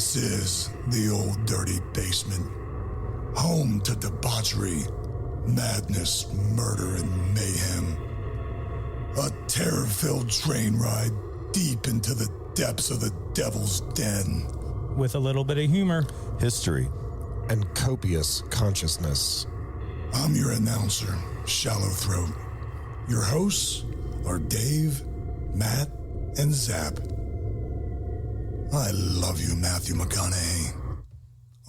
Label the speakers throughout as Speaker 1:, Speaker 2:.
Speaker 1: This is the Old Dirty Basement, home to debauchery, madness, murder, and mayhem. A terror-filled train ride deep into the depths of the devil's den.
Speaker 2: With a little bit of humor,
Speaker 3: history, and copious consciousness.
Speaker 1: I'm your announcer, Shallow Throat. Your hosts are Dave, Matt, and Zap. I love you, Matthew McConaughey.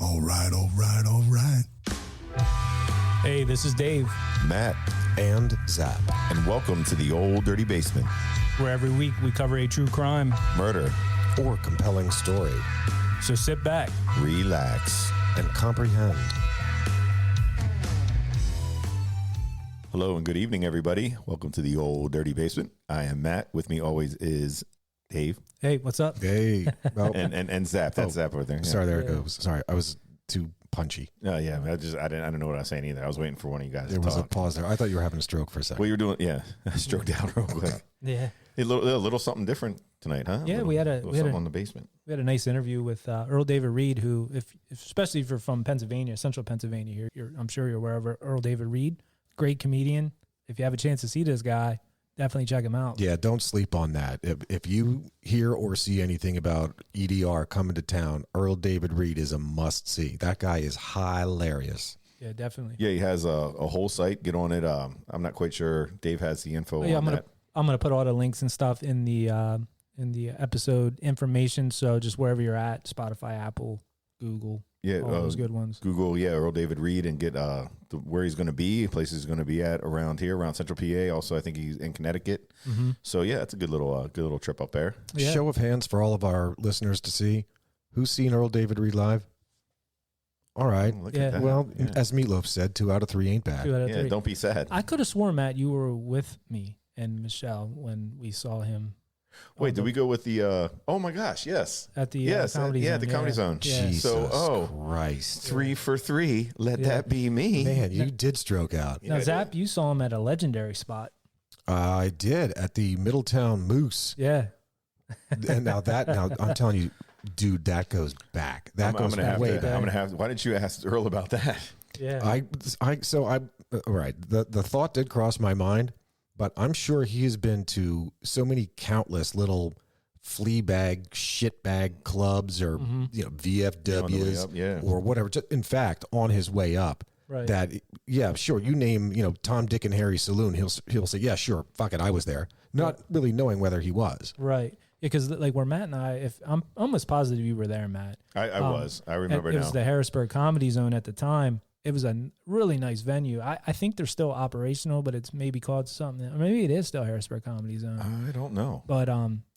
Speaker 1: All right, all right, all right.
Speaker 2: hey, this is Dave,
Speaker 3: Matt, and Zap.
Speaker 4: And welcome to the Old Dirty Basement.
Speaker 2: where every week we cover a true crime.
Speaker 4: Murder,
Speaker 3: Or compelling story.
Speaker 2: So sit back.
Speaker 4: relax.
Speaker 3: And comprehend.
Speaker 4: Hello and good evening, everybody. Welcome to the Old Dirty Basement. I am Matt. With me always is Dave
Speaker 2: Hey, what's up?
Speaker 3: Hey. Well,
Speaker 4: and Zap. That's Zap over there. Yeah.
Speaker 3: sorry, there it goes. Sorry, I was too punchy.
Speaker 4: Yeah. I didn't know what I was saying either. I was waiting for one of you guys
Speaker 3: There
Speaker 4: to
Speaker 3: was a
Speaker 4: talk.
Speaker 3: pause there. I thought you were having a stroke for a second.
Speaker 4: What you were doing? Yeah, I stroked out real quick.
Speaker 2: Yeah,
Speaker 4: A little something different tonight, huh?
Speaker 2: Yeah,
Speaker 4: Little-
Speaker 2: we had
Speaker 4: little something on the basement.
Speaker 2: we had a nice interview with Earl David Reed, who, especially if you're from Pennsylvania, central Pennsylvania, I'm sure you're aware of Earl David Reed, great comedian. If you have a chance to see this guy, definitely check him out.
Speaker 3: Yeah, don't sleep on that. If you hear or see anything about EDR coming to town, Earl David Reed is a must-see. That guy is hilarious.
Speaker 2: Yeah, definitely.
Speaker 4: Yeah, he has a whole site. Get on it. I'm not quite sure. Dave has the info
Speaker 2: Oh, yeah,
Speaker 4: on that.
Speaker 2: I'm gonna put all the links and stuff in the episode information. So just wherever you're at, Spotify, Apple, Google,
Speaker 4: Yeah,
Speaker 2: all those good ones.
Speaker 4: Google, Earl David Reed, and get where he's going to be, places he's going to be at around here, around Central PA. Also, I think he's in Connecticut.
Speaker 2: Mm-hmm.
Speaker 4: So yeah, it's a good little trip up there.
Speaker 2: Yeah.
Speaker 3: Show of hands for all of our listeners to see. Who's seen Earl David Reed live? All right.
Speaker 4: Look
Speaker 2: Yeah.
Speaker 4: at that.
Speaker 3: Well,
Speaker 4: yeah.
Speaker 3: as Meatloaf said, 2 out of 3 ain't bad.
Speaker 2: 2 out of
Speaker 4: Yeah,
Speaker 2: 3.
Speaker 4: don't be sad.
Speaker 2: I could have sworn, Matt, you were with me and Michelle when we saw him.
Speaker 4: Wait, did we go with the? Oh my gosh, yes,
Speaker 2: At the
Speaker 4: yes,
Speaker 2: Comedy
Speaker 4: yeah,
Speaker 2: Zone.
Speaker 4: the Comedy Zone.
Speaker 2: Yeah.
Speaker 3: Jesus
Speaker 4: So,
Speaker 3: Christ.
Speaker 4: 3 for 3. Let
Speaker 2: Yeah.
Speaker 4: that be me.
Speaker 3: Man, you did stroke out.
Speaker 2: Now,
Speaker 4: Yeah,
Speaker 2: Zap, you saw him at a legendary spot.
Speaker 3: I did at the Middletown Moose.
Speaker 2: Yeah.
Speaker 3: And now I'm telling you, dude, that goes back. That
Speaker 4: I'm
Speaker 3: goes
Speaker 4: gonna have
Speaker 3: way
Speaker 4: to.
Speaker 3: back.
Speaker 4: I'm gonna have. Why didn't you ask Earl about that?
Speaker 2: Yeah.
Speaker 3: All right. The thought did cross my mind, but I'm sure he has been to so many countless little flea bag, shit bag clubs or VFWs
Speaker 4: up, yeah.
Speaker 3: or whatever. In fact, on his way up,
Speaker 2: Right.
Speaker 3: that sure, you name Tom, Dick, and Harry Saloon, he'll say yeah, sure, fuck it, I was there, not really knowing whether he was.
Speaker 2: Right. Because like where Matt and I, I'm almost positive you were there, Matt.
Speaker 4: I was. I remember
Speaker 2: It
Speaker 4: now.
Speaker 2: was the Harrisburg Comedy Zone at the time. It was a really nice venue. I think they're still operational, but it's maybe called something. Or maybe it is still Harrisburg Comedy Zone.
Speaker 4: I don't know.
Speaker 2: But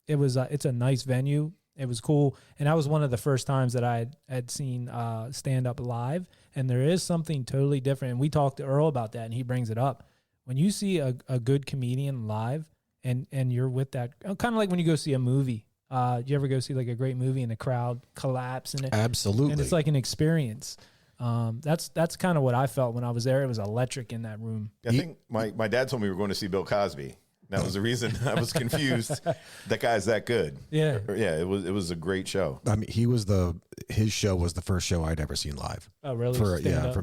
Speaker 2: it's a nice venue. It was cool, and that was one of the first times that I had seen stand up live. And there is something totally different. And we talked to Earl about that, and he brings it up. When you see a good comedian live, and you're with that, kind of like when you go see a movie. You ever go see like a great movie and the crowd collapse and
Speaker 3: Absolutely.
Speaker 2: and it's like an experience. That's kind of what I felt when I was there. It was electric in that room.
Speaker 4: I think my dad told me we were going to see Bill Cosby. That was the reason I was confused. That guy's that good.
Speaker 2: Yeah.
Speaker 4: Yeah, it was a great show.
Speaker 3: I mean, his show was the first show I'd ever seen live.
Speaker 2: Oh, really?
Speaker 3: For
Speaker 2: Stand-up?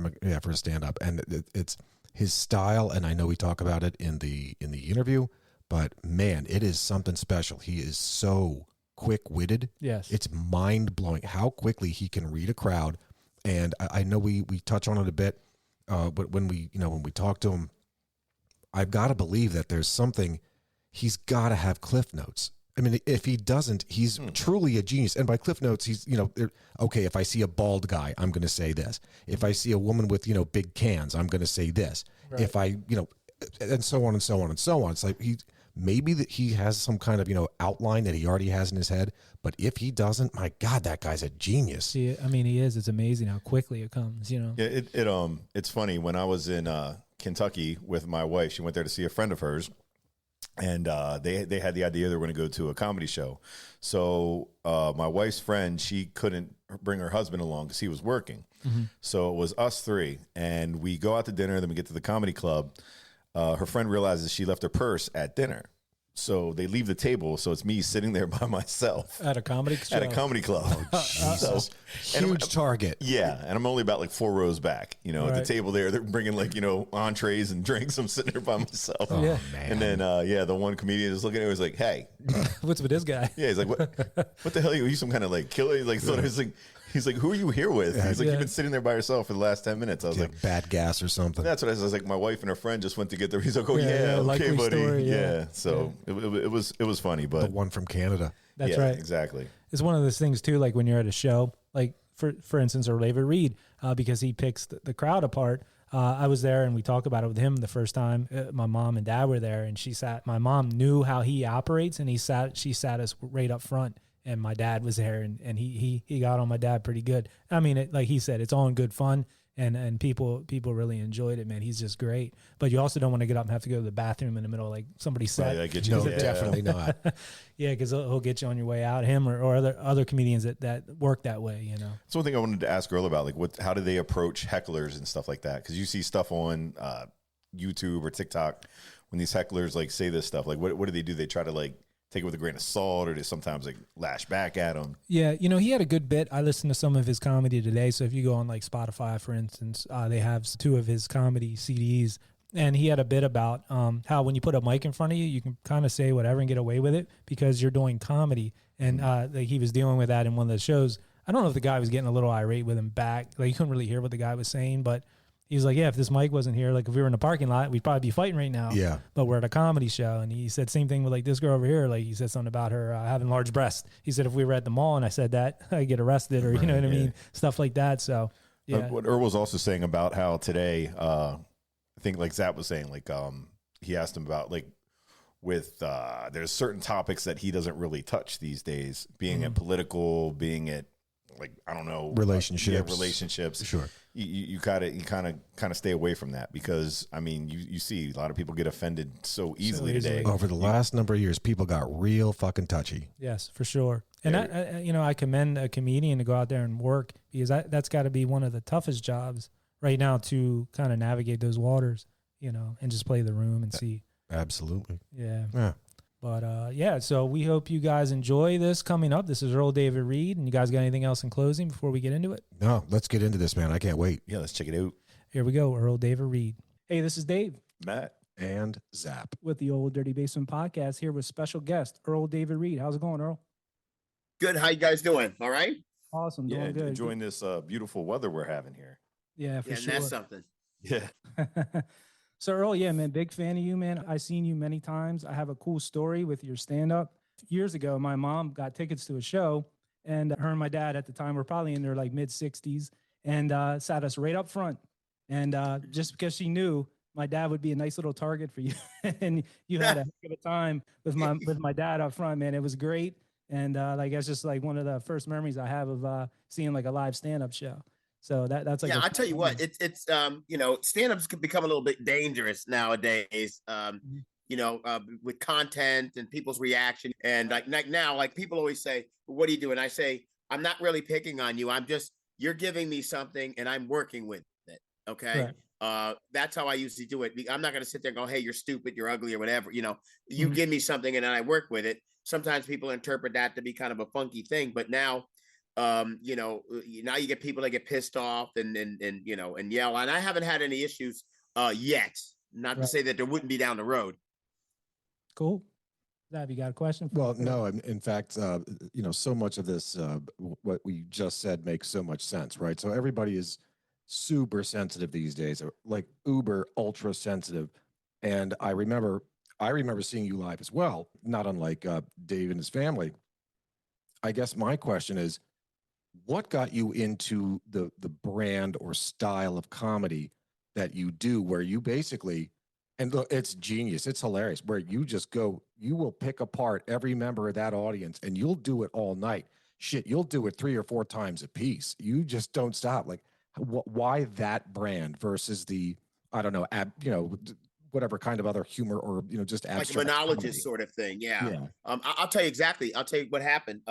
Speaker 3: for a stand up, and it's his style, and I know we talk about it in the interview, but man, it is something special. He is so quick witted.
Speaker 2: Yes.
Speaker 3: It's mind blowing how quickly he can read a crowd, and I know we touch on it a bit, but when we talk to him, I've got to believe that there's something. He's got to have cliff notes. I mean, if he doesn't, he's truly a genius. And by cliff notes, he's, okay, if I see a bald guy, I'm going to say this. If I see a woman with, big cans, I'm going to say this.
Speaker 2: Right.
Speaker 3: If I, and so on and so on and so on. It's like maybe that he has some kind of, outline that he already has in his head. But if he doesn't, my God, that guy's a genius.
Speaker 2: See, I mean, he is. It's amazing how quickly it comes,
Speaker 4: Yeah, it's funny. When I was in Kentucky with my wife, she went there to see a friend of hers. And they had the idea they were going to go to a comedy show. So my wife's friend, she couldn't bring her husband along because he was working. Mm-hmm. So it was us 3. And we go out to dinner. Then we get to the comedy club. Her friend realizes she left her purse at dinner. So they leave the table. So it's me sitting there by myself
Speaker 2: At a comedy show.
Speaker 4: at a comedy club.
Speaker 3: Jesus.
Speaker 4: and
Speaker 3: Huge target.
Speaker 4: Yeah. And I'm only about like 4 rows back, at the
Speaker 2: Right.
Speaker 4: table there. They're bringing like, entrees and drinks. I'm sitting there by myself.
Speaker 3: Oh,
Speaker 2: Yeah.
Speaker 3: man.
Speaker 4: And then, the one comedian is looking at me, was like, hey,
Speaker 2: What's with this guy?
Speaker 4: yeah. He's like, what the hell are you some kind of like killer? Like, so he's like, who are you here with? He's like,
Speaker 2: Yeah.
Speaker 4: you've been sitting there by yourself for the last 10 minutes. I was
Speaker 3: Yeah,
Speaker 4: like,
Speaker 3: bad gas or something.
Speaker 4: that's what I was like. My wife and her friend just went to get there. He's like, oh
Speaker 2: Yeah,
Speaker 4: yeah, okay,
Speaker 2: likely
Speaker 4: buddy.
Speaker 2: story, yeah.
Speaker 4: yeah. So it was funny,
Speaker 3: The
Speaker 4: but
Speaker 3: one from Canada.
Speaker 2: That's
Speaker 4: yeah,
Speaker 2: right.
Speaker 4: exactly.
Speaker 2: It's one of those things too, like when you're at a show, like for instance, Earl David Reed, because he picks the crowd apart. I was there and we talked about it with him the first time. My mom and dad were there, and my mom knew how he operates, and she sat us right up front, and my dad was there, and he got on my dad pretty good. I mean, like he said, it's all in good fun. And people really enjoyed it, man. He's just great. But you also don't want to get up and have to go to the bathroom in the middle, like somebody said.
Speaker 4: Right, I get you.
Speaker 3: No,
Speaker 4: Yeah.
Speaker 3: definitely not.
Speaker 2: Yeah, because he'll get you on your way out. Him or other comedians that work that way,
Speaker 4: That's one thing I wanted to ask Earl about. Like, how do they approach hecklers and stuff like that? Because you see stuff on YouTube or TikTok when these hecklers like say this stuff. Like, what do they do? They try to like take it with a grain of salt, or they sometimes like lash back at them.
Speaker 2: Yeah, he had a good bit. I listened to some of his comedy today. So if you go on like Spotify, for instance, they have 2 of his comedy CDs. And he had a bit about how when you put a mic in front of you, you can kind of say whatever and get away with it because you're doing comedy. And like he was dealing with that in one of the shows. I don't know if the guy was getting a little irate with him back. Like you couldn't really hear what the guy was saying, but he was like, yeah, if this mic wasn't here, like if we were in the parking lot, we'd probably be fighting right now.
Speaker 3: Yeah.
Speaker 2: But we're at a comedy show. And he said same thing with like this girl over here. Like he said something about her having large breasts. He said if we were at the mall and I said that, I'd get arrested or, you know what I mean? Stuff like that. So, yeah.
Speaker 4: What Earl was also saying about how today, I think like Zap was saying, like he asked him about like with there's certain topics that he doesn't really touch these days, being it political, being it like, I don't know, relationships.
Speaker 3: Sure.
Speaker 4: You kind of stay away from that because I mean you see a lot of people get offended so easily today.
Speaker 3: Over the last number of years, people got real fucking touchy.
Speaker 2: Yes, for sure. And I commend a comedian to go out there and work because that's got to be one of the toughest jobs right now to kind of navigate those waters, and just play the room and see.
Speaker 3: Absolutely.
Speaker 2: Yeah. But so we hope you guys enjoy this coming up. This is Earl David Reed, and you guys got anything else in closing before we get into it?
Speaker 3: No, let's get into this, man. I can't wait.
Speaker 4: Yeah, let's check it out.
Speaker 2: Here we go, Earl David Reed. Hey, this is Dave
Speaker 4: Matt.
Speaker 3: And Zap.
Speaker 2: with the Old Dirty Basement Podcast here with special guest Earl David Reed. How's it going, Earl?
Speaker 5: Good. How you guys doing? All right.
Speaker 2: Awesome,
Speaker 4: Yeah,
Speaker 2: doing good.
Speaker 4: enjoying this beautiful weather we're having here.
Speaker 2: Yeah, for
Speaker 5: Yeah,
Speaker 2: sure.
Speaker 5: and that's something.
Speaker 4: Yeah.
Speaker 2: So Earl, yeah, man, big fan of you, man. I've seen you many times. I have a cool story with your stand-up. Years ago, my mom got tickets to a show, and her and my dad at the time were probably in their like mid-60s, and sat us right up front. And just because she knew my dad would be a nice little target for you, and you had a heck of a time with my dad up front, man. It was great, and like it's just like one of the first memories I have of seeing like a live stand-up show. So that's like,
Speaker 5: Yeah, I tell you what, it's stand-ups could become a little bit dangerous nowadays. With content and people's reaction, and like now, like people always say, "What do you do?" And I say, "I'm not really picking on you. You're giving me something, and I'm working with it." Okay. Right. That's how I usually do it. I'm not going to sit there and go, "Hey, you're stupid, you're ugly," or whatever. You give me something, and then I work with it. Sometimes people interpret that to be kind of a funky thing, but now. Now you get people that get pissed off and yell, and I haven't had any issues yet. Not to say that there wouldn't be down the road.
Speaker 2: Cool. Have you got a question?
Speaker 3: Well, no. In fact, so much of this, what we just said, makes so much sense, right? So everybody is super sensitive these days, like uber ultra sensitive. And I remember seeing you live as well, not unlike Dave and his family. I guess my question is, what got you into the brand or style of comedy that you do, where you basically, and look, it's genius, it's hilarious, where you just go, you will pick apart every member of that audience and you'll do it all night. Shit, you'll do it 3 or 4 times a piece. You just don't stop. Like, why that brand versus the, I don't know, whatever kind of other humor or, just abstract,
Speaker 5: like a monologist
Speaker 3: comedy
Speaker 5: sort of thing. Yeah. I'll tell you exactly. I'll tell you what happened.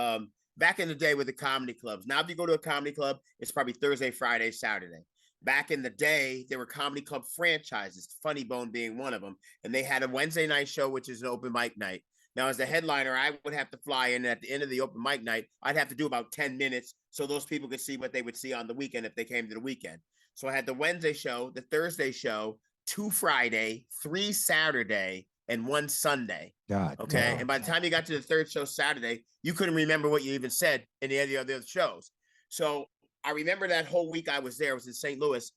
Speaker 5: Back in the day with the comedy clubs. Now, if you go to a comedy club, it's probably Thursday, Friday, Saturday. Back in the day, there were comedy club franchises, Funny Bone being one of them. And they had a Wednesday night show, which is an open mic night. Now, as the headliner, I would have to fly in at the end of the open mic night. I'd have to do about 10 minutes so those people could see what they would see on the weekend if they came to the weekend. So I had the Wednesday show, the Thursday show, 2 Friday, 3 Saturday, and 1 Sunday.
Speaker 3: God.
Speaker 5: Okay.
Speaker 2: Wow.
Speaker 5: And by the time you got to the third show Saturday, you couldn't remember what you even said in any of the other shows. So I remember that whole week I was there. I was in St. Louis,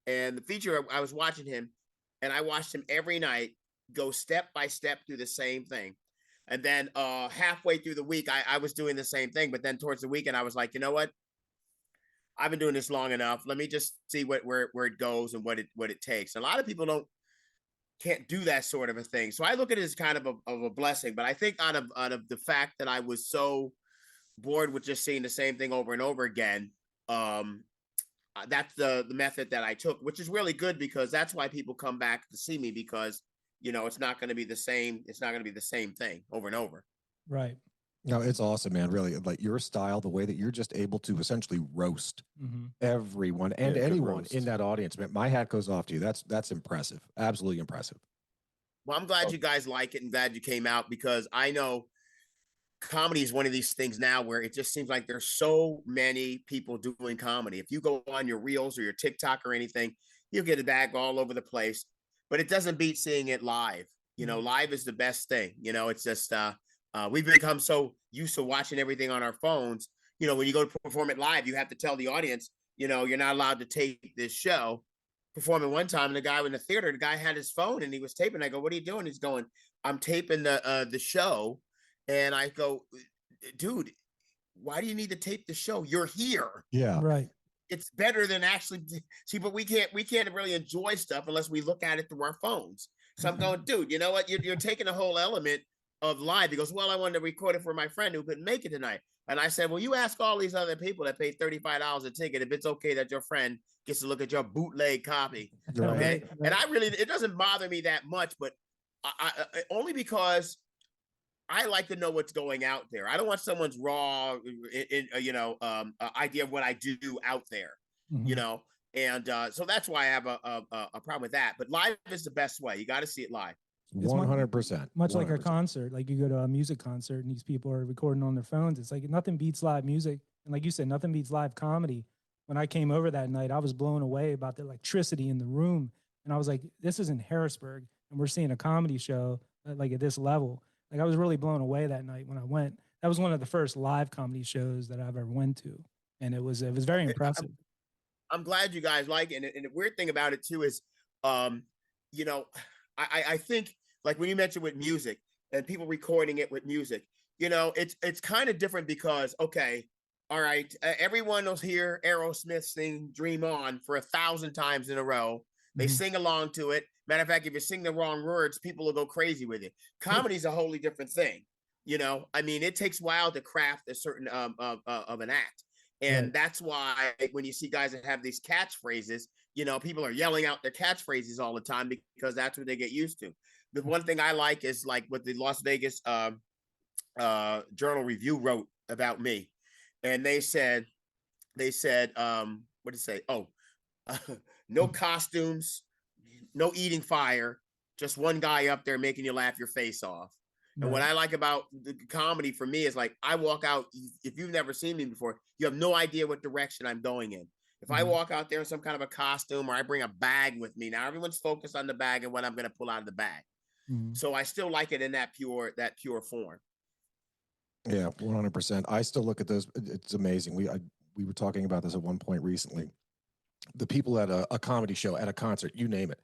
Speaker 5: and the feature, I was watching him, and I watched him every night go step by step through the same thing. And then halfway through the week, I was doing the same thing. But then towards the weekend, I was like, you know what? I've been doing this long enough. Let me just see where it goes and what it takes. And a lot of people can't do that sort of a thing. So I look at it as kind of a blessing. But I think out of the fact that I was so bored with just seeing the same thing over and over again, that's the method that I took, which is really good, because that's why people come back to see me, because it's not going to be the same. It's not going to be the same thing over and over.
Speaker 2: Right.
Speaker 3: No, it's awesome, man. Really, like your style, the way that you're just able to essentially roast everyone and anyone in that audience, man. My hat goes off to you. That's impressive. Absolutely impressive.
Speaker 5: Well, I'm glad you guys like it and glad you came out, because I know comedy is one of these things now where it just seems like there's so many people doing comedy. If you go on your Reels or your TikTok or anything, you'll get a bag all over the place. But it doesn't beat seeing it live. Live is the best thing. It's just we've become so used to watching everything on our phones. When you go to perform it live, you have to tell the audience, you're not allowed to tape this show. Performing one time, and the guy in the theater, the guy had his phone and he was taping. I go, "What are you doing?" He's going, "I'm taping the show." And I go, "Dude, why do you need to tape the show? You're here."
Speaker 3: Yeah.
Speaker 2: Right.
Speaker 5: It's better than actually see, but we can't really enjoy stuff unless we look at it through our phones. So I'm going, dude, you know what? You're taking a whole element of live. He goes, "Well, I wanted to record it for my friend who couldn't make it tonight." And I said, "Well, you ask all these other people that paid $35 a ticket if it's okay that your friend gets to look at your bootleg copy." Okay.
Speaker 2: Right.
Speaker 5: And it doesn't bother me that much, but I only because I like to know what's going out there. I don't want someone's raw, idea of what I do out there, and so that's why I have a problem with that. But live is the best way. You got to see it live.
Speaker 3: 100%.
Speaker 2: Much like a concert, like you go to a music concert and these people are recording on their phones. It's like nothing beats live music. And like you said, nothing beats live comedy. When I came over that night, I was blown away about the electricity in the room. And I was like, this is in Harrisburg and we're seeing a comedy show like at this level. Like I was really blown away that night when I went. That was one of the first live comedy shows that I've ever went to. And it was very impressive.
Speaker 5: I'm glad you guys like it. And the weird thing about it too is, I think like when you mentioned with music and people recording it with music, it's kind of different because, okay, all right, everyone will hear Aerosmith sing Dream On for 1,000 times in a row. They sing along to it. Matter of fact, if you sing the wrong words, people will go crazy with it. Comedy's a wholly different thing. I mean, it takes a while to craft a certain of an act. And that's why when you see guys that have these catchphrases, people are yelling out their catchphrases all the time because that's what they get used to. The one thing I like is like what the Las Vegas Journal Review wrote about me. And they said, what did it say? Oh, no costumes, no eating fire, just one guy up there making you laugh your face off. And what I like about the comedy for me is like, I walk out, if you've never seen me before, you have no idea what direction I'm going in. If I walk out there in some kind of a costume or I bring a bag with me, now everyone's focused on the bag and what I'm going to pull out of the bag. So I still like it in that pure form.
Speaker 3: Yeah, 100%. I still look at those. It's amazing. We were talking about this at one point recently. The people at a comedy show, at a concert, you name it.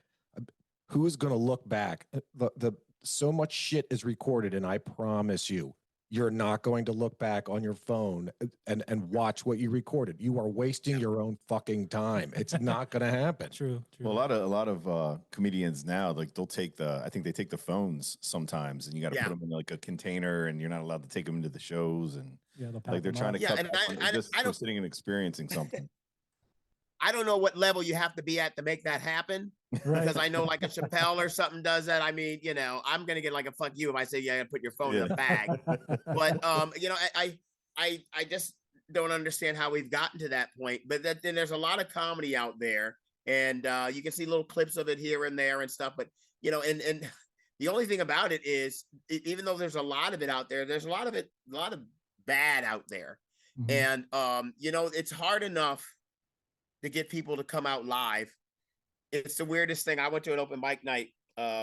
Speaker 3: Who is going to look back? So much shit is recorded, and I promise you, you're not going to look back on your phone and watch what you recorded. You are wasting your own fucking time. It's not going to happen.
Speaker 2: True.
Speaker 4: Well, a lot of comedians now, like I think they take the phones sometimes, and you got to put them in like a container, and you're not allowed to take them into the shows, and like they're trying to cut just for sitting and experiencing something.
Speaker 5: I don't know what level you have to be at to make that happen. Because I know like a Chappelle or something does that. I mean, I'm going to get like a fuck you if I say, yeah, put your phone in a bag. But, I just don't understand how we've gotten to that point. But then there's a lot of comedy out there and you can see little clips of it here and there and stuff. But, and The only thing about it is, even though there's a lot of it out there, there's a lot of bad out there. And, it's hard enough to get people to come out live. It's the weirdest thing. I went to an open mic night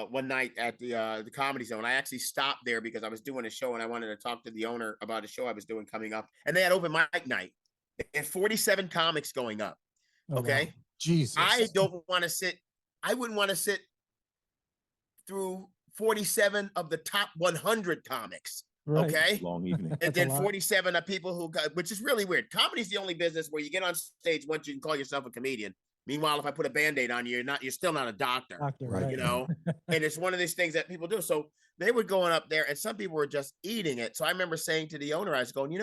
Speaker 5: one night at the Comedy Zone. I actually stopped there because I was doing a show and I wanted to talk to the owner about a show I was doing coming up. And they had open mic night. They had 47 comics going up. Okay.
Speaker 2: Wow.
Speaker 3: Jesus.
Speaker 5: I wouldn't want to sit through 47 of the top 100 comics.
Speaker 2: Right.
Speaker 5: Okay.
Speaker 4: Long evening.
Speaker 5: And then 47 are people who got, which is really weird. Comedy's the only business where you get on stage once you can call yourself a comedian. Meanwhile, if I put a Band-Aid on you, you're still not a doctor,
Speaker 2: Right.
Speaker 5: you know? And it's one of these things that people do. So they were going up there and some people were just eating it. So I remember saying to the owner, I was going,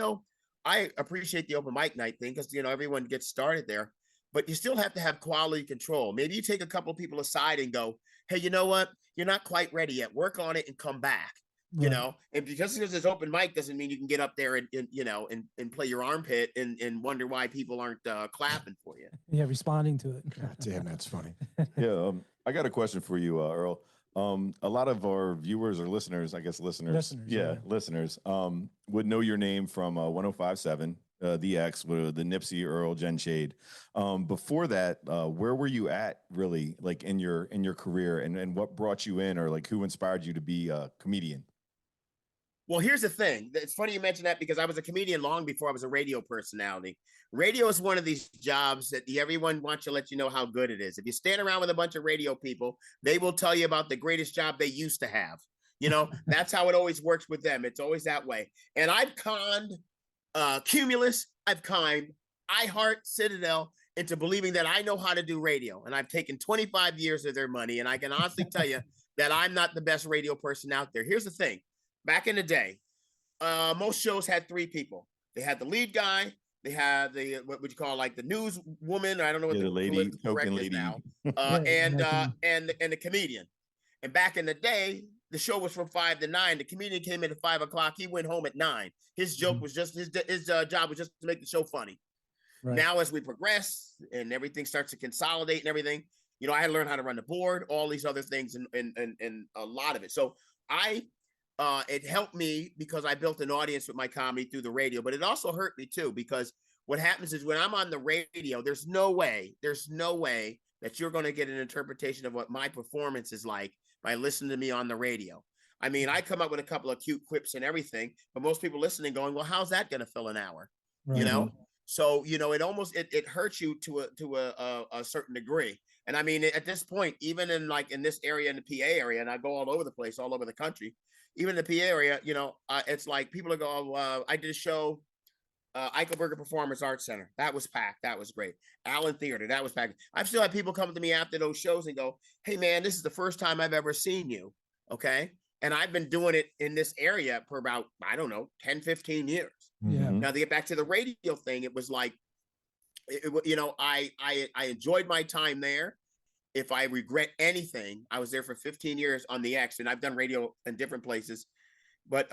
Speaker 5: I appreciate the open mic night thing because, everyone gets started there, but you still have to have quality control. Maybe you take a couple of people aside and go, hey, you know what? You're not quite ready yet. Work on it and come back.
Speaker 2: Right.
Speaker 5: And because there's open mic doesn't mean you can get up there and play your armpit and wonder why people aren't clapping for you.
Speaker 2: Yeah, responding to it.
Speaker 3: God damn, that's funny.
Speaker 4: Yeah, I got a question for you, Earl. A lot of our viewers or listeners, I guess listeners would know your name from 105.7, The X, with the Nipsey, Earl, Jen Shade. Before that, where were you at really, like in your career, and what brought you in, or like who inspired you to be a comedian?
Speaker 5: Well, here's the thing. It's funny you mention that because I was a comedian long before I was a radio personality. Radio is one of these jobs that everyone wants to let you know how good it is. If you stand around with a bunch of radio people, they will tell you about the greatest job they used to have. That's how it always works with them. It's always that way. And I've conned Cumulus, I've conned iHeart, Citadel into believing that I know how to do radio. And I've taken 25 years of their money. And I can honestly tell you that I'm not the best radio person out there. Here's the thing. Back in the day, most shows had three people. They had the lead guy. They had the what would you call like the news woman? I don't know what the
Speaker 4: lady, token
Speaker 5: lady
Speaker 4: lady,
Speaker 5: now. And the comedian. And back in the day, the show was from 5 to 9. The comedian came in at 5 o'clock. He went home at 9. His joke was just his job was just to make the show funny. Right. Now, as we progress and everything starts to consolidate and everything, I had to learn how to run the board, all these other things, and a lot of it. So it helped me because I built an audience with my comedy through the radio, but it also hurt me too, because what happens is when I'm on the radio, there's no way that you're going to get an interpretation of what my performance is like by listening to me on the radio. I mean, I come up with a couple of cute quips and everything, but most people listening going, well, how's that going to fill an hour? Right. So, it almost, it hurts you to a certain degree. And I mean, at this point, even in this area, in the PA area, and I go all over the place, all over the country, even in the PA area, it's like people are going, I did a show, Eichelberger Performance Arts Center. That was packed. That was great. Allen Theater. That was packed. I've still had people come to me after those shows and go, hey man, this is the first time I've ever seen you. Okay. And I've been doing it in this area for about, 10, 15 years.
Speaker 2: Yeah.
Speaker 5: Now to get back to the radio thing, it was like, I enjoyed my time there. If I regret anything, I was there for 15 years on the X, and I've done radio in different places. But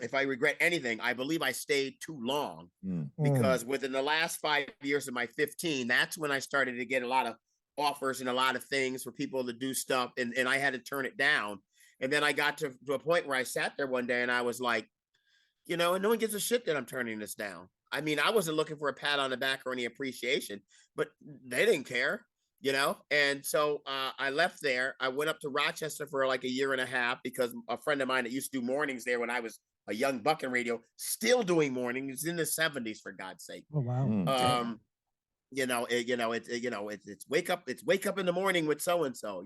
Speaker 5: if I regret anything, I believe I stayed too long because within the last 5 years of my 15, that's when I started to get a lot of offers and a lot of things for people to do stuff. And I had to turn it down. And then I got to a point where I sat there one day and I was like, no one gives a shit that I'm turning this down. I mean, I wasn't looking for a pat on the back or any appreciation, but they didn't care. And so I left there. I went up to Rochester for like a year and a half because a friend of mine that used to do mornings there when I was a young buck in radio, still doing mornings in the 70s, for God's sake.
Speaker 2: Oh, wow.
Speaker 5: It's wake up in the morning with so-and-so,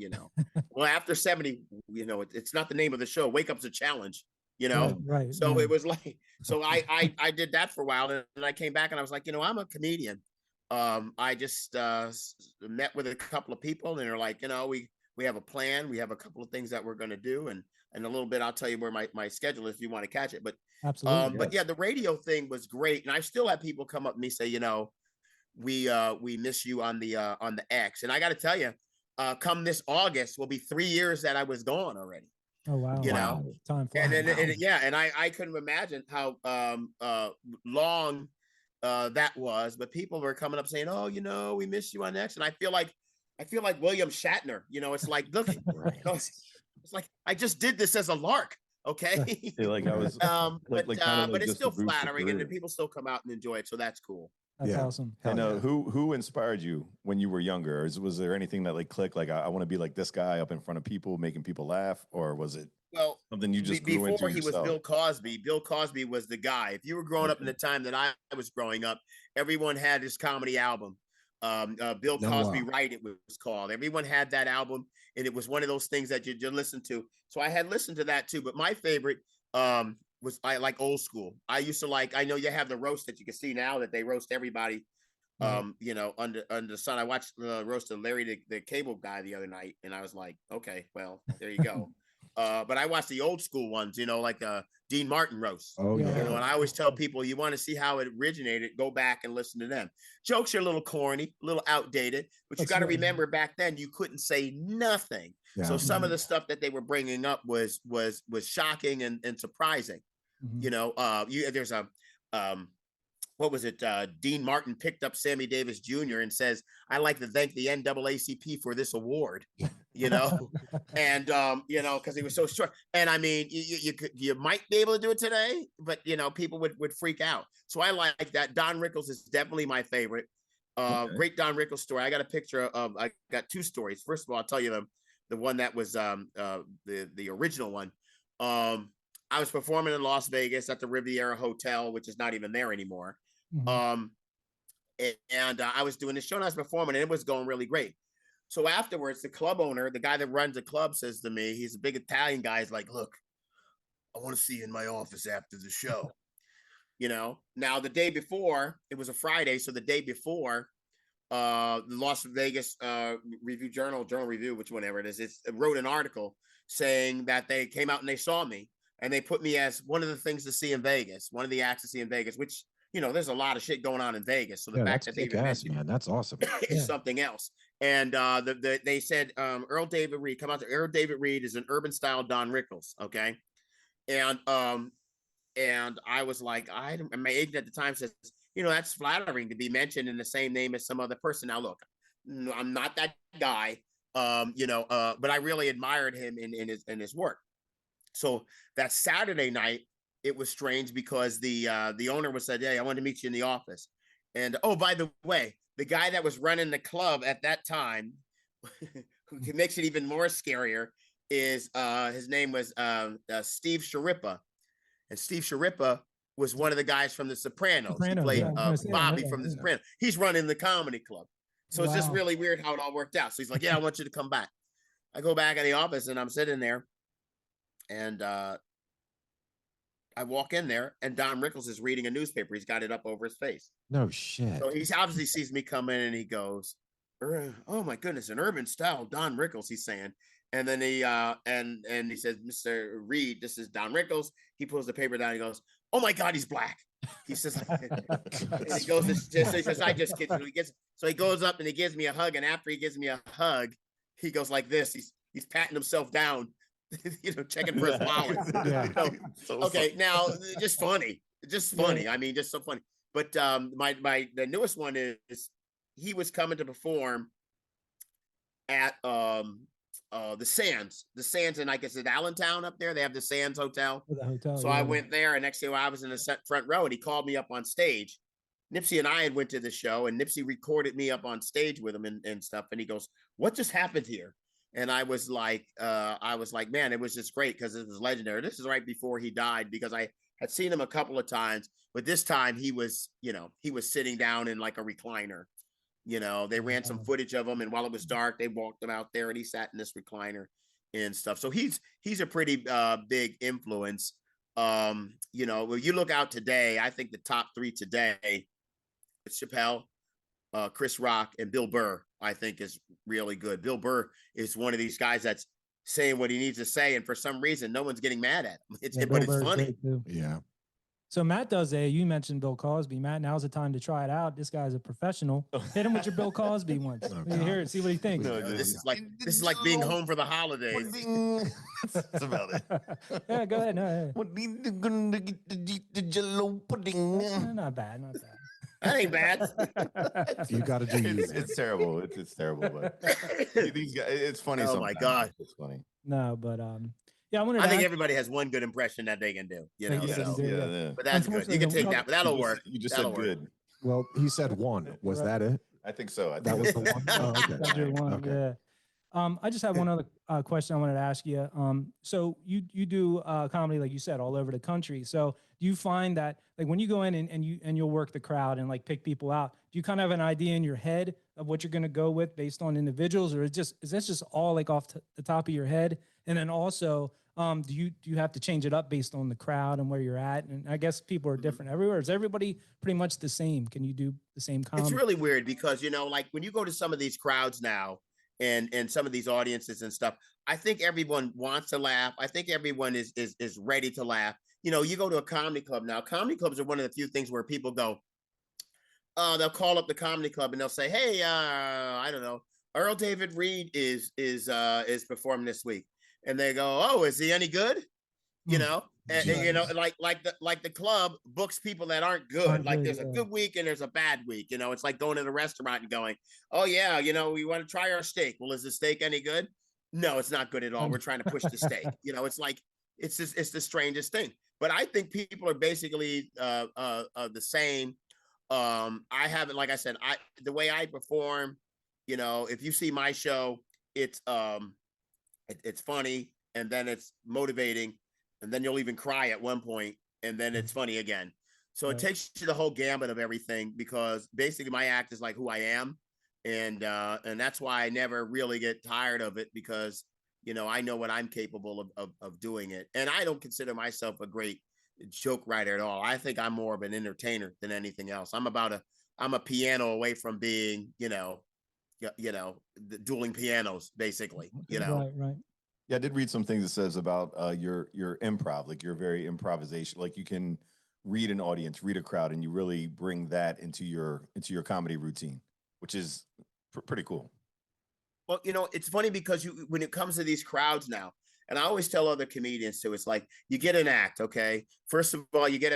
Speaker 5: well, after 70, it's not the name of the show. Wake up's a challenge,
Speaker 2: Right.
Speaker 5: So it was like, so I did that for a while and I came back and I was like, I'm a comedian. I just met with a couple of people and they're like, we have a plan. We have a couple of things that we're going to do. And in a little bit, I'll tell you where my schedule is if you want to catch it. But
Speaker 2: absolutely.
Speaker 5: But yeah, the radio thing was great. And I still have people come up to me say, we miss you on the X. And I got to tell you, come this August will be 3 years that I was gone already.
Speaker 2: Oh, wow. Time flies.
Speaker 5: And I couldn't imagine how long that was, but people were coming up saying, oh, we miss you on X. And I feel like William Shatner, it's like, look, It's like I just did this as a lark. Okay.
Speaker 4: Yeah, like I was
Speaker 5: But it's
Speaker 4: just
Speaker 5: still
Speaker 4: to boost your
Speaker 5: flattering, and
Speaker 4: career.
Speaker 5: people still come out and enjoy it. So that's cool.
Speaker 2: That's
Speaker 3: Yeah.
Speaker 2: awesome.
Speaker 4: And
Speaker 3: Hell yeah.
Speaker 4: who inspired you when you were younger? Was there anything that like clicked? Like I want to be like this guy up in front of people, making people laugh, or was it
Speaker 5: Well,
Speaker 4: something you just grew into
Speaker 5: before he was
Speaker 4: yourself?
Speaker 5: Bill Cosby, Bill Cosby was the guy. If you were growing up in the time that I was growing up, everyone had his comedy album. Bill
Speaker 3: No,
Speaker 5: Cosby Right, it was called. Everyone had that album, and it was one of those things that you listen to. So I had listened to that too. But my favorite was I like old school. I used to like. I know you have the roast that you can see now that they roast everybody. You know, under the sun. I watched the roast of Larry the Cable Guy the other night, and I was like, okay, well, there you go. But I watched the old school ones, you know, like Dean Martin roast.
Speaker 3: Oh
Speaker 2: Yeah.
Speaker 3: yeah.
Speaker 5: You know, and I always tell people, you want to see how it originated, go back and listen to them. Jokes are a little corny, a little outdated, but you
Speaker 2: That's
Speaker 5: got to
Speaker 2: right.
Speaker 5: remember back then you couldn't say nothing.
Speaker 3: Yeah.
Speaker 5: So some of the stuff that they were bringing up was shocking and surprising.
Speaker 2: Mhm.
Speaker 5: You know, there's a what was it? Dean Martin picked up Sammy Davis Jr. and says, "I'd like to thank the NAACP for this award." You know, and you know, because he was so short. And I mean, you might be able to do it today, but you know, people would freak out. So I like that. Don Rickles is definitely my favorite.
Speaker 4: Okay.
Speaker 5: Great Don Rickles story. I got a picture of. I got two stories. First of all, I'll tell you the one that was the original one. I was performing in Las Vegas at the Riviera Hotel, which is not even there anymore.
Speaker 2: Mhm.
Speaker 5: And I was doing the show and I was performing and it was going really great. So afterwards, the club owner, the guy that runs the club, says to me, he's a big Italian guy. He's like, "Look, I want to see you in my office after the show." You know, now the day before, it was a Friday. So the day before, the Las Vegas Review Journal Review, which whatever it is, it wrote an article saying that they came out and they saw me and they put me as one of the things to see in Vegas, one of the acts to see in Vegas, which, you know, there's a lot of shit going on in Vegas. So the
Speaker 3: Yeah,
Speaker 5: fact
Speaker 3: that's
Speaker 5: that they
Speaker 3: kick
Speaker 5: even
Speaker 3: ass,
Speaker 5: mentioned
Speaker 3: man. That's awesome.
Speaker 5: is
Speaker 2: Yeah.
Speaker 5: something else. And they said Earl David Reed, come out to Earl David Reed is an urban style Don Rickles. Okay. And I was like, my agent at the time says, you know, that's flattering to be mentioned in the same name as some other person. Now, look, I'm not that guy, you know, but I really admired him in his work. So that Saturday night, it was strange because the owner was said, "Hey, I want to meet you in the office." And oh, by the way, the guy that was running the club at that time, who makes it even more scarier, is his name was Steve Sharippa. And Steve Sharippa was one of the guys from The Sopranos. He
Speaker 2: Sopranos,
Speaker 5: played
Speaker 2: yeah, I was gonna say, I know
Speaker 5: Bobby
Speaker 2: that,
Speaker 5: from The
Speaker 2: yeah.
Speaker 5: Sopranos. He's running the comedy club. So it's just
Speaker 2: Wow.
Speaker 5: really weird how it all worked out. So he's like, "Yeah, I want you to come back." I go back in the office and I'm sitting there and I walk in there and Don Rickles is reading a newspaper. He's got it up over his face.
Speaker 3: No shit.
Speaker 5: So he obviously sees me come in and he goes, "Oh my goodness, an urban style, Don Rickles," he's saying. And then he and he says, "Mr. Reed, this is Don Rickles." He pulls the paper down. He goes, "Oh my God, he's black." He says, and he goes, he says, "I just kid you." So he goes up and he gives me a hug. And after he gives me a hug, he goes like this. He's patting himself down, you know, checking for his wallet.
Speaker 2: Yeah.
Speaker 5: So, okay, now just funny. I mean, just so funny. But the newest one is he was coming to perform at the Sands in, like, is it Allentown up there? They have the Sands Hotel.
Speaker 2: For the hotel.
Speaker 5: So
Speaker 2: yeah.
Speaker 5: I went there, and next thing I was in the front row, and he called me up on stage. Nipsey and I had went to the show, and Nipsey recorded me up on stage with him and stuff. And he goes, "What just happened here?" And I was like, man, it was just great because it was legendary. This is right before he died, because I had seen him a couple of times, but this time he was sitting down in like a recliner. You know, they ran some footage of him, and while it was dark, they walked him out there, and he sat in this recliner and stuff. So he's a pretty big influence. You know, when you look out today, I think the top three today, Chappelle, Chris Rock, and Bill Burr, I think is really good. Bill Burr is one of these guys that's saying what he needs to say, and for some reason, no one's getting mad at him.
Speaker 2: Yeah,
Speaker 5: But
Speaker 2: Bill
Speaker 5: it's
Speaker 2: Burr's
Speaker 5: funny.
Speaker 2: great, too.
Speaker 3: Yeah.
Speaker 2: So Matt does you mentioned Bill Cosby. Matt, now's the time to try it out. This guy's a professional. Hit him with your Bill Cosby once.
Speaker 3: Oh,
Speaker 2: You hear it, see what he thinks.
Speaker 4: No,
Speaker 5: This is like being home for the holidays.
Speaker 4: That's about it.
Speaker 2: Yeah, go ahead. No,
Speaker 6: What need to get the jello pudding?
Speaker 2: not bad, not bad.
Speaker 5: That ain't bad.
Speaker 3: You got to do you.
Speaker 4: It's terrible. It's terrible, but these guys, it's funny.
Speaker 5: Oh my
Speaker 4: sometimes.
Speaker 5: God.
Speaker 4: It's funny.
Speaker 2: No, but yeah, I wanted.
Speaker 5: I think everybody has one good impression that they can do. You know,
Speaker 2: They
Speaker 5: so.
Speaker 2: do, yeah.
Speaker 4: Yeah.
Speaker 5: But that's good. You can take that. But that'll work.
Speaker 4: You just
Speaker 5: That'll
Speaker 4: said
Speaker 5: work.
Speaker 4: good.
Speaker 3: Well, he said one. Was that it?
Speaker 4: I think so. I
Speaker 3: That
Speaker 4: think
Speaker 3: was the one. Oh, okay.
Speaker 2: That's your one.
Speaker 3: Okay.
Speaker 2: Yeah. I just have one other question I wanted to ask you. So you do comedy, like you said, all over the country. So do you find that like when you go in and you'll work the crowd and like pick people out, do you kind of have an idea in your head of what you're going to go with based on individuals, or is that just all like off the top of your head? And then also, do you have to change it up based on the crowd and where you're at? And I guess people are different everywhere. Is everybody pretty much the same? Can you do the same comedy?
Speaker 5: It's really weird because, you know, like when you go to some of these crowds now and some of these audiences and stuff, I think everyone wants to laugh. I think everyone is ready to laugh. You know, you go to a comedy club now. Comedy clubs are one of the few things where people go, they'll call up the comedy club and they'll say, hey, I don't know, Earl David Reed is performing this week. And they go, oh, is he any good? You know, and you know, like the club books people that aren't good. Like there's a good week and there's a bad week. You know, it's like going to the restaurant and going, oh yeah, you know, we want to try our steak. Well, is the steak any good? No, it's not good at all. We're trying to push the steak. You know, it's like it's the strangest thing. But I think people are basically the same. I haven't, like I said, the way I perform, you know, if you see my show, it's funny and then it's motivating. And then you'll even cry at one point, and then it's funny again. So it takes you the whole gambit of everything because basically my act is like who I am, and that's why I never really get tired of it because you know I know what I'm capable of doing it, and I don't consider myself a great joke writer at all. I think I'm more of an entertainer than anything else. I'm a piano away from being the dueling pianos basically. You know,
Speaker 2: right.
Speaker 4: Yeah, I did read some things that says about your improv, like you're very improvisation, like you can read an audience, read a crowd, and you really bring that into your comedy routine, which is pretty cool.
Speaker 5: Well, you know, it's funny because when it comes to these crowds now, and I always tell other comedians too, it's like you get an act, okay? First of all, you get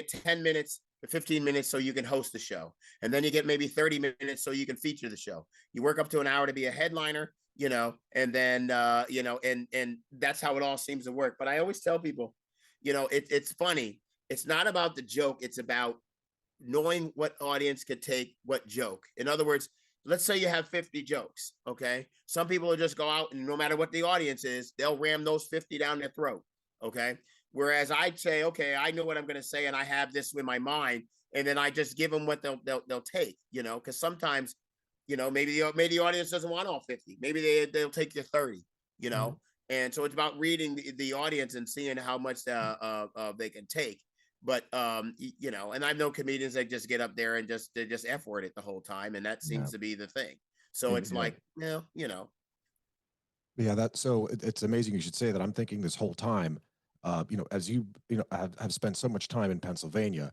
Speaker 5: 10 minutes to 15 minutes so you can host the show. And then you get maybe 30 minutes so you can feature the show. You work up to an hour to be a headliner, you know, and then, and that's how it all seems to work. But I always tell people, you know, it's funny. It's not about the joke. It's about knowing what audience could take what joke. In other words, let's say you have 50 jokes. Okay. Some people will just go out and no matter what the audience is, they'll ram those 50 down their throat. Okay. Whereas I'd say, okay, I know what I'm going to say and I have this in my mind. And then I just give them what they'll take, you know, because sometimes, you know, maybe the audience doesn't want all 50. Maybe they'll take your 30, you know? Mm-hmm. And so it's about reading the audience and seeing how much they can take. But, you know, and I know comedians that just get up there and they just F-word it the whole time. And that seems to be the thing. So it's like, you know.
Speaker 3: Yeah, so it's amazing you should say that. I'm thinking this whole time, you know, as you know, have spent so much time in Pennsylvania,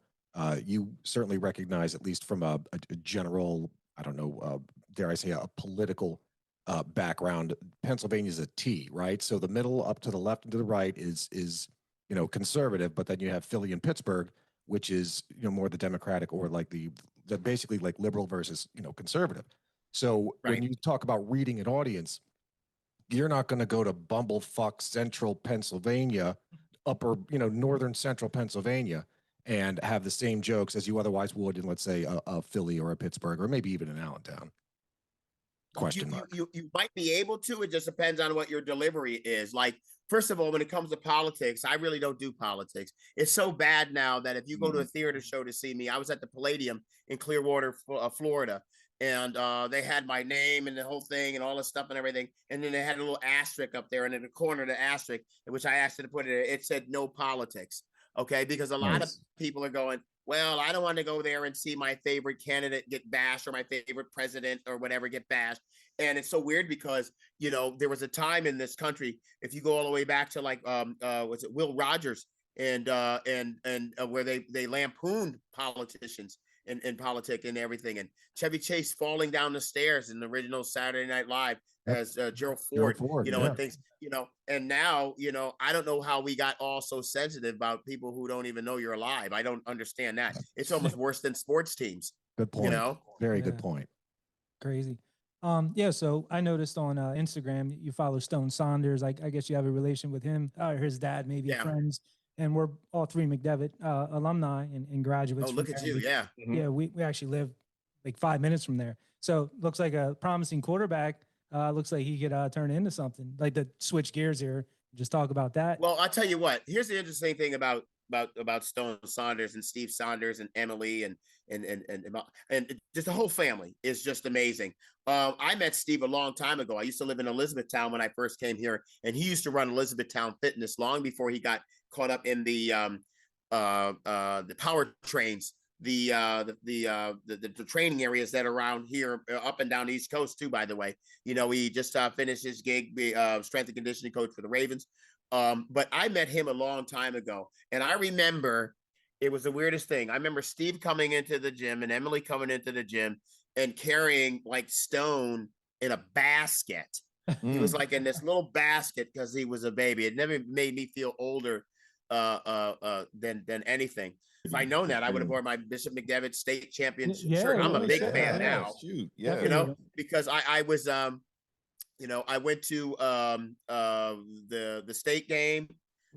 Speaker 3: you certainly recognize, at least from a general, I don't know, dare I say, a political background, Pennsylvania's a T, right? So the middle up to the left and to the right is you know, conservative, but then you have Philly and Pittsburgh, which is, you know, more the Democratic or like the basically like liberal versus, you know, conservative. So when you talk about reading an audience, you're not going to go to bumblefuck central Pennsylvania, upper, you know, northern central Pennsylvania and have the same jokes as you otherwise would in, let's say, a Philly or a Pittsburgh or maybe even in Allentown. Question mark.
Speaker 5: You might be able to. It just depends on what your delivery is. Like, first of all, when it comes to politics, I really don't do politics. It's so bad now that if you go to a theater show to see me, I was at the Palladium in Clearwater, Florida, and they had my name and the whole thing and all this stuff and everything. And then they had a little asterisk up there, and in the corner of the asterisk, which I asked them to put it said no politics. Okay, because a lot of people are going, well, I don't want to go there and see my favorite candidate get bashed or my favorite president or whatever get bashed. And it's so weird because, you know, there was a time in this country, if you go all the way back to like, was it Will Rogers and where they lampooned politicians in politics and everything. And Chevy Chase falling down the stairs in the original Saturday Night Live as Gerald Ford, and things, and now, I don't know how we got all so sensitive about people who don't even know you're alive. I don't understand that. It's almost worse than sports teams.
Speaker 3: Good point. Very good point.
Speaker 2: Crazy. So I noticed on Instagram you follow Stone Saunders. I guess you have a relation with him or his dad, maybe friends. And we're all three McDevitt alumni and graduates.
Speaker 5: Oh, look at you. Yeah.
Speaker 2: Yeah, we actually live like 5 minutes from there. So looks like a promising quarterback. Looks like he could turn into something. Like to switch gears here, just talk about that.
Speaker 5: Well, I'll tell you what. Here's the interesting thing about Stone Saunders and Steve Saunders and Emily and just the whole family is just amazing. I met Steve a long time ago. I used to live in Elizabethtown when I first came here, and he used to run Elizabethtown Fitness long before he got caught up in the power trains, the training areas that are around here, up and down the East Coast too. By the way, he just finished his gig, strength and conditioning coach for the Ravens. But I met him a long time ago, and I remember it was the weirdest thing. I remember Steve coming into the gym and Emily coming into the gym and carrying like Stone in a basket. He was like in this little basket because he was a baby. It never made me feel older than anything. If I known that, I would have worn my Bishop McDevitt state champion shirt. I'm a big fan now. Because I was I went to the state game.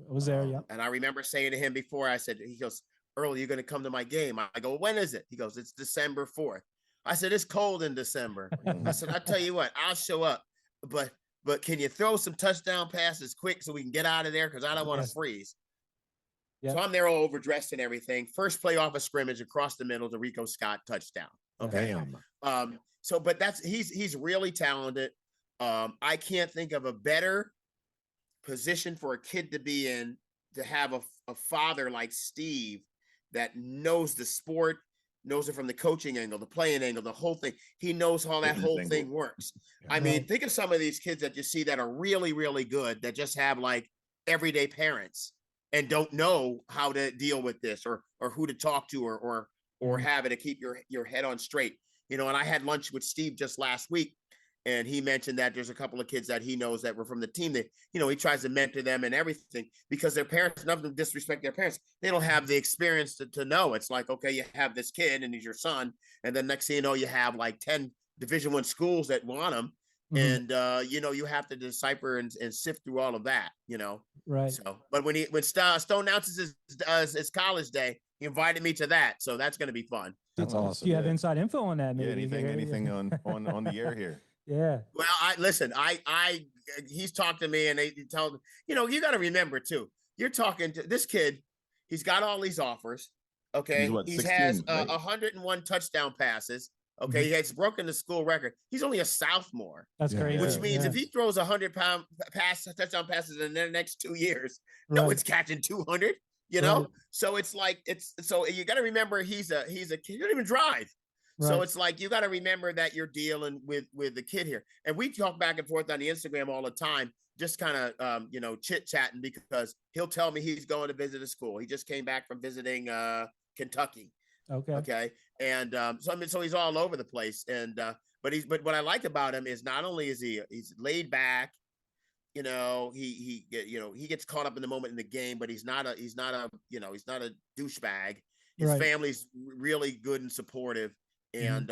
Speaker 2: I was there,
Speaker 5: and I remember saying to him before, he goes, Earl, you're going to come to my game. I go, when is it? He goes, it's December 4th. I said, it's cold in December. I said, I'll tell you what, I'll show up, but can you throw some touchdown passes quick so we can get out of there? Because I don't want to freeze. Yep. So I'm there all overdressed and everything. First play off a scrimmage across the middle to Rico Scott, touchdown. Okay. Damn. But he's really talented. I can't think of a better position for a kid to be in, to have a father like Steve that knows the sport, knows it from the coaching angle, the playing angle, the whole thing. He knows how that whole thing works. I mean, think of some of these kids that you see that are really, really good, that just have like everyday parents and don't know how to deal with this or who to talk to or have it to keep your head on straight. And I had lunch with Steve just last week, and he mentioned that there's a couple of kids that he knows that were from the team that, he tries to mentor them and everything because their parents, none of them disrespect their parents. They don't have the experience to know. It's like, okay, you have this kid and he's your son. And then next thing you know, you have like 10 Division I schools that want him. Mm-hmm. And, you have to decipher and sift through all of that,
Speaker 2: Right.
Speaker 5: So, but when Stone announces his college day, he invited me to that. So that's going to be fun.
Speaker 3: That's awesome.
Speaker 2: Do you have inside info on that? Maybe?
Speaker 4: Anything on the air here?
Speaker 2: Yeah.
Speaker 5: Well, he's talked to me and they tell, you got to remember too, you're talking to this kid. He's got all these offers. Okay. He
Speaker 4: 16,
Speaker 5: has
Speaker 4: right?
Speaker 5: 101 touchdown passes. Okay. Mm-hmm. He's broken the school record. He's only a sophomore.
Speaker 2: That's crazy.
Speaker 5: Which means if he throws 100-pound touchdown passes in the next 2 years, no one's catching 200, Right. So it's like, so you got to remember he's a kid. He don't even drive. Right. So it's like, you got to remember that you're dealing with the kid here. And we talk back and forth on the Instagram all the time, just kind of, chit chatting, because he'll tell me he's going to visit a school. He just came back from visiting Kentucky. Okay. And so he's all over the place. And but what I like about him is not only is he's laid back, he gets caught up in the moment in the game, but he's not a douchebag. His family's really good and supportive. And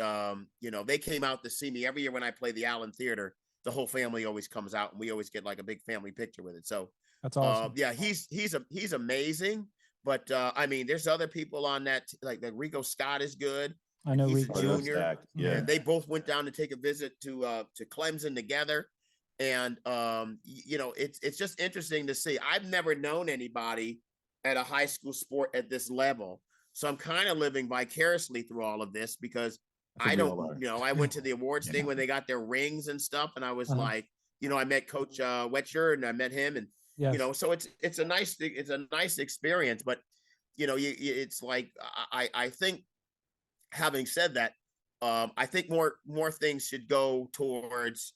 Speaker 5: they came out to see me every year when I play the Allen Theater. The whole family always comes out, and we always get like a big family picture with it. So
Speaker 2: that's awesome.
Speaker 5: He's amazing. But there's other people on that, like Rico Scott is good.
Speaker 2: I know
Speaker 5: he's
Speaker 2: Rico.
Speaker 5: a junior. Yeah, and they both went down to take a visit to Clemson together. And it's just interesting to see. I've never known anybody at a high school sport at this level. So I'm kind of living vicariously through all of this, because I don't, I went to the awards thing when they got their rings and stuff. And I was like, I met Coach Wetcher, and I met him, and, so it's a nice experience. But, it's like, I think, having said that, I think more things should go towards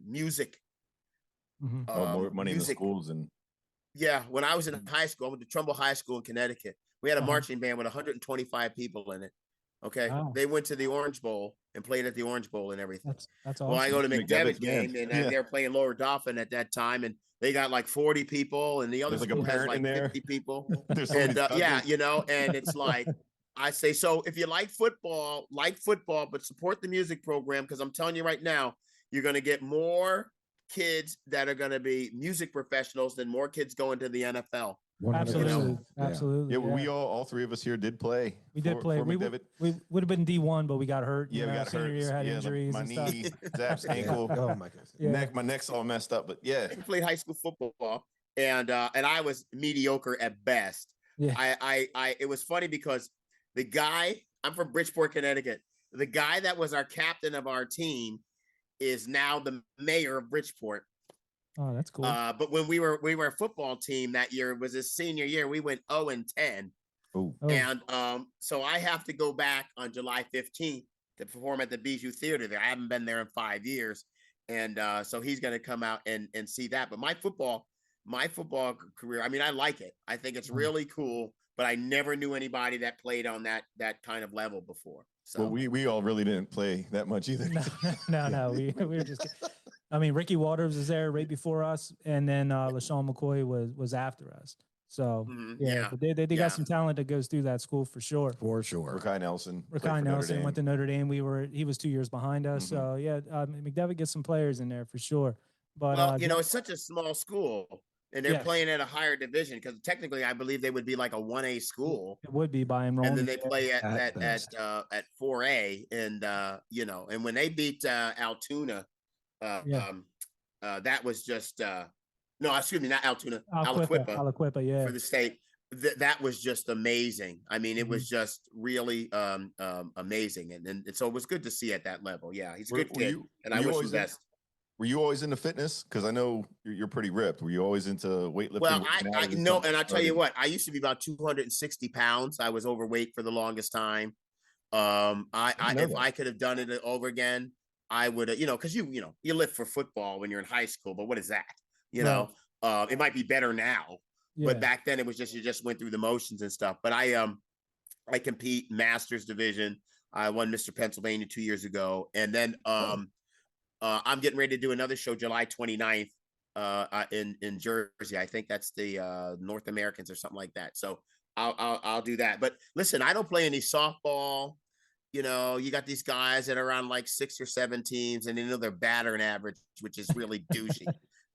Speaker 5: music.
Speaker 4: More money in the schools. And
Speaker 5: yeah, when I was in high school, I went to Trumbull High School in Connecticut. We had a
Speaker 2: Uh-huh.
Speaker 5: marching band with 125 people in it. Okay.
Speaker 2: Wow.
Speaker 5: They went to the Orange Bowl and played at the Orange Bowl and everything.
Speaker 2: That's
Speaker 5: Well, I
Speaker 2: awesome.
Speaker 5: go to
Speaker 4: McDevitt's
Speaker 5: McDevitt game
Speaker 4: band.
Speaker 5: and
Speaker 4: Yeah.
Speaker 5: they're playing Lower Dauphin at that time, and they got like 40 people, and the other
Speaker 4: There's like a
Speaker 5: school has
Speaker 4: parent
Speaker 5: like
Speaker 4: in there.
Speaker 5: 50 people.
Speaker 4: There's
Speaker 5: And
Speaker 4: somebody's
Speaker 5: yeah,
Speaker 4: cousin.
Speaker 5: you know, and it's like I say, so if you like football, but support the music program, because I'm telling you right now, you're going to get more kids that are going to be music professionals than more kids going to the NFL.
Speaker 3: 100%.
Speaker 2: Absolutely.
Speaker 3: Yeah.
Speaker 2: Absolutely.
Speaker 4: Yeah, well, we all three of us here did play.
Speaker 2: We did play.
Speaker 4: for
Speaker 2: We
Speaker 4: McDevitt.
Speaker 2: would have been D1, but we got hurt.
Speaker 4: Yeah, we got
Speaker 2: senior
Speaker 4: hurt.
Speaker 2: year had
Speaker 4: Yeah,
Speaker 2: injuries
Speaker 4: my
Speaker 2: and stuff.
Speaker 4: knee, Zap's
Speaker 3: Yeah.
Speaker 4: ankle,
Speaker 3: Oh my goodness.
Speaker 2: Yeah.
Speaker 4: my neck's all messed up. But yeah,
Speaker 5: I played high school football, and I was mediocre at best.
Speaker 2: Yeah.
Speaker 5: I it was funny because the guy, I'm from Bridgeport, Connecticut. The guy that was our captain of our team is now the mayor of Bridgeport.
Speaker 2: Oh, that's cool.
Speaker 5: But when we were a football team that year, it was his senior year, we went 0-10.
Speaker 4: oh,
Speaker 2: Oh.
Speaker 5: And so I have to go back on July 15th to perform at the Bijou Theater there. I haven't been there in 5 years. And so he's going to come out and see that. But my football career, I mean, I like it. I think it's really cool, but I never knew anybody that played on that kind of level before. So
Speaker 4: well, we all really didn't play that much either.
Speaker 2: No. We were just. I mean, Ricky Waters was there right before us, and then LaShawn McCoy was after us. So but they got some talent that goes through that school for sure.
Speaker 3: For sure.
Speaker 4: Rakai Nelson. played
Speaker 2: Rakai
Speaker 4: for Notre
Speaker 2: Nelson
Speaker 4: Dame.
Speaker 2: went to Notre Dame. He was 2 years behind us. So yeah, McDevitt gets some players in there for sure. But
Speaker 5: well, it's such a small school, and they're
Speaker 2: Yes.
Speaker 5: pային at a higher division because technically, I believe they would be like a 1A school.
Speaker 2: it would be by enrollment.
Speaker 5: And then they play at
Speaker 3: best.
Speaker 5: 4A, and and when they beat Altoona, that was just no, excuse me, not Altoona, Aliquippa
Speaker 2: yeah.
Speaker 5: for the state. That was just amazing. I mean, it was just really amazing, and so it was good to see at that level. Yeah, he's a good kid, and I wish him best.
Speaker 4: Were you always into fitness? Because I know you're pretty ripped. Were you always into weightlifting?
Speaker 5: Well, I know, and I'll tell you what, I used to be about 260 pounds. I was overweight for the longest time. If I could have done it over again, I would have, because you lift for football when you're in high school, but what is that? It might be better now, but back then it was just, you just went through the motions and stuff. But I compete Masters division. I won Mr. Pennsylvania 2 years ago. And then I'm getting ready to do another show July 29th in Jersey. I think that's the North Americans or something like that. So I'll do that. But listen, I don't play any softball. You got these guys that are around like 6 or 7 teams, and their battering average, which is really douchey.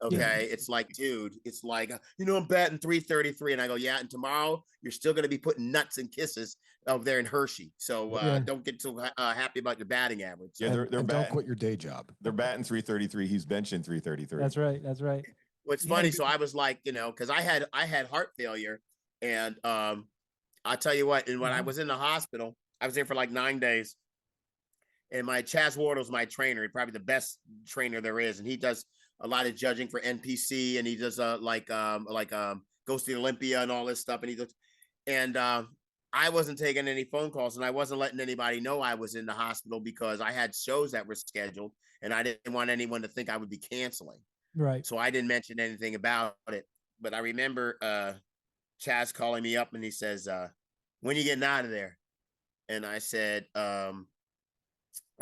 Speaker 5: Okay. It's like, dude, it's like, I'm batting 333. And I go, yeah. And tomorrow you're still going to be putting nuts and kisses over there in Hershey. So don't get too happy about your batting average.
Speaker 4: Yeah, they're batting.
Speaker 3: Don't quit your day job.
Speaker 4: They're batting 333. He's benching 333.
Speaker 2: That's right.
Speaker 5: What's funny, so I was like, because I had heart failure, and I'll tell you what, and when I was in the hospital, I was there for like 9 days, and my Chaz Wardle's my trainer, probably the best trainer there is, and he does a lot of judging for NPC, and he does goes to Olympia and all this stuff, and he does, and I wasn't taking any phone calls, and I wasn't letting anybody know I was in the hospital because I had shows that were scheduled, and I didn't want anyone to think I would be canceling.
Speaker 2: Right.
Speaker 5: So I didn't mention anything about it. But I remember Chaz calling me up, and he says, when are you getting out of there? And I said, I'm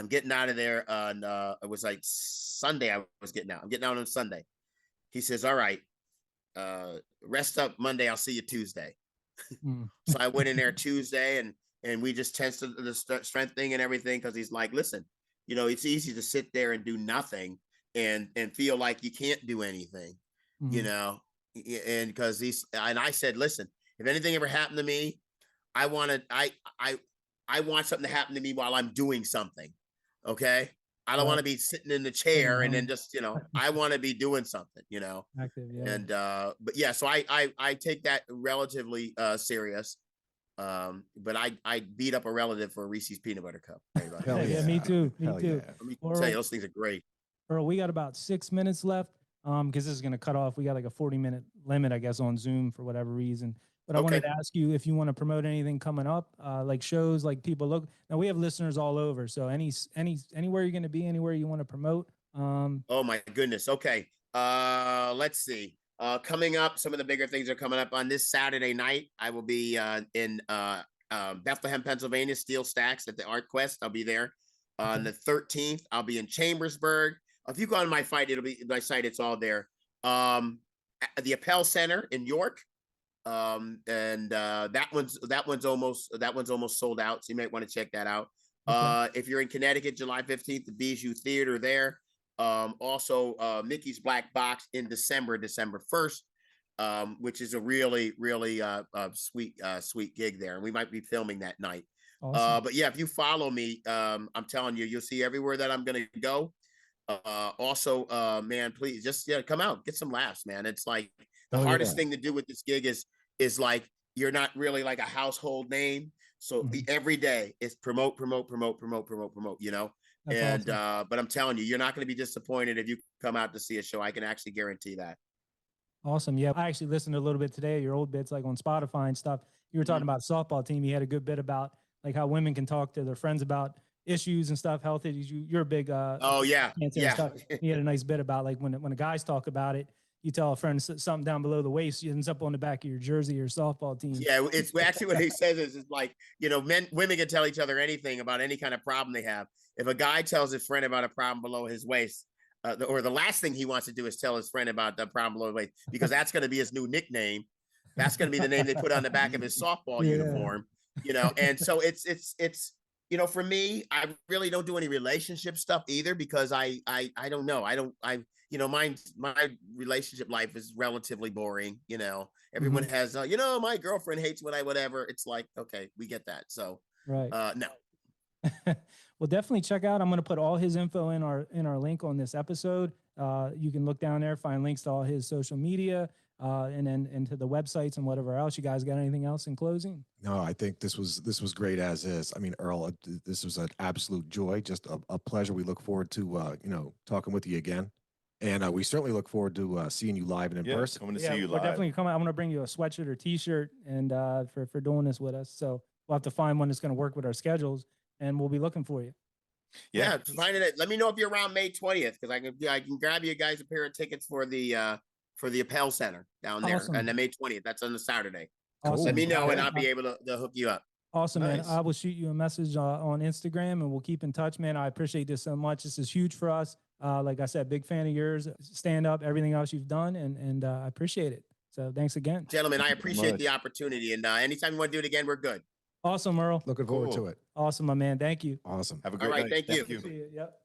Speaker 5: getting out of there on, it was like Sunday I was getting out. I'm getting out on Sunday. He says, all right, rest up Monday. I'll see you Tuesday. So I went in there Tuesday, and we just tested the strength thing and everything, because he's like, listen, it's easy to sit there and do nothing and feel like you can't do anything, and because I said, listen, if anything ever happened to me, I want something to happen to me while I'm doing something. Okay. I don't want to be sitting in the chair and then just, I want to be doing something,
Speaker 2: Active, yeah.
Speaker 5: and, but yeah, so I take that relatively serious. But I beat up a relative for a Reese's peanut butter cup.
Speaker 2: Yeah, me too.
Speaker 3: Hell
Speaker 2: Me too.
Speaker 3: yeah.
Speaker 5: Let me tell you, those things are great.
Speaker 2: Earl, we got about 6 minutes left. Because this is going to cut off. We got like a 40-minute limit, I guess, on Zoom for whatever reason. But I wanted to ask you if you want to promote anything coming up, like shows, like people look. Now we have listeners all over, so anywhere you're going to be, anywhere you want to promote.
Speaker 5: Oh my goodness. Okay. Let's see. Coming up, some of the bigger things are coming up on this Saturday night. I will be in Bethlehem, Pennsylvania, Steel Stacks at the Art Quest. I'll be there. On the 13th, I'll be in Chambersburg. If you go on my site, it's all there. The Appel Center in York. That one's almost sold out. So you might want to check that out. Okay. If you're in Connecticut, July 15th, the Bijou Theater there. Also Mickey's Black Box in December 1st, which is a really sweet gig there, and we might be filming that night. Awesome. But yeah, if you follow me, I'm telling you, you'll see everywhere that I'm gonna go. Also, man, please just come out, get some laughs, man. It's like the hardest thing to do with this gig is like you're not really like a household name, so every day is promote, you know. That's awesome. But I'm telling you, you're not going to be disappointed if you come out to see a show. I can actually guarantee that.
Speaker 2: Awesome. Yeah. I actually listened a little bit today, your old bits like on Spotify and stuff. You were talking about a softball team. You had a good bit about like how women can talk to their friends about issues and stuff, health issues. You're a big,
Speaker 5: oh yeah.
Speaker 2: Stuff. You had a nice bit about like when the guys talk about it, you tell a friend something down below the waist, it ends up on the back of your jersey or softball team.
Speaker 5: Yeah, it's actually what he says is like, you know, women can tell each other anything about any kind of problem they have. If a guy tells his friend about a problem below his waist, or the last thing he wants to do is tell his friend about the problem below his waist, because that's going to be his new nickname. That's going to be the name they put on the back of his softball uniform, you know? And so it's, you know, for me, I really don't do any relationship stuff either, because I don't know. You know, my relationship life is relatively boring. You know, everyone has, you know, my girlfriend hates when whatever. It's like, okay, we get that. So, no.
Speaker 2: Well, definitely check out. I'm going to put all his info in our link on this episode. You can look down there, find links to all his social media, and then into the websites and whatever else. You guys got anything else in closing?
Speaker 3: No, I think this was great as is. I mean, Earl, this was an absolute joy, just a pleasure. We look forward to you know, talking with you again. And we certainly look forward to seeing you live and in person.
Speaker 4: Coming to see you live.
Speaker 2: We're definitely coming. I'm going to bring you a sweatshirt or T-shirt, and for doing this with us. So we'll have to find one that's going to work with our schedules, and we'll be looking for you.
Speaker 5: Yeah, find it. Let me know if you're around May 20th, because I can grab you guys a pair of tickets for the Appel Center down there, and then May 20th. That's on the Saturday.
Speaker 2: Awesome.
Speaker 5: Let me know, and I'll be able to hook you up.
Speaker 2: Awesome, nice. Man. I will shoot you a message on Instagram, and we'll keep in touch, man. I appreciate this so much. This is huge for us. Like I said, big fan of yours, stand up, everything else you've done. And I appreciate it. So thanks again.
Speaker 5: Gentlemen, I appreciate the opportunity. And anytime you want to do it again, we're good.
Speaker 2: Awesome, Earl.
Speaker 3: Looking forward to it.
Speaker 2: Awesome, my man. Thank you.
Speaker 3: Awesome.
Speaker 4: Have a great
Speaker 5: night.
Speaker 4: All right,
Speaker 5: thank you.
Speaker 2: See you. Yep.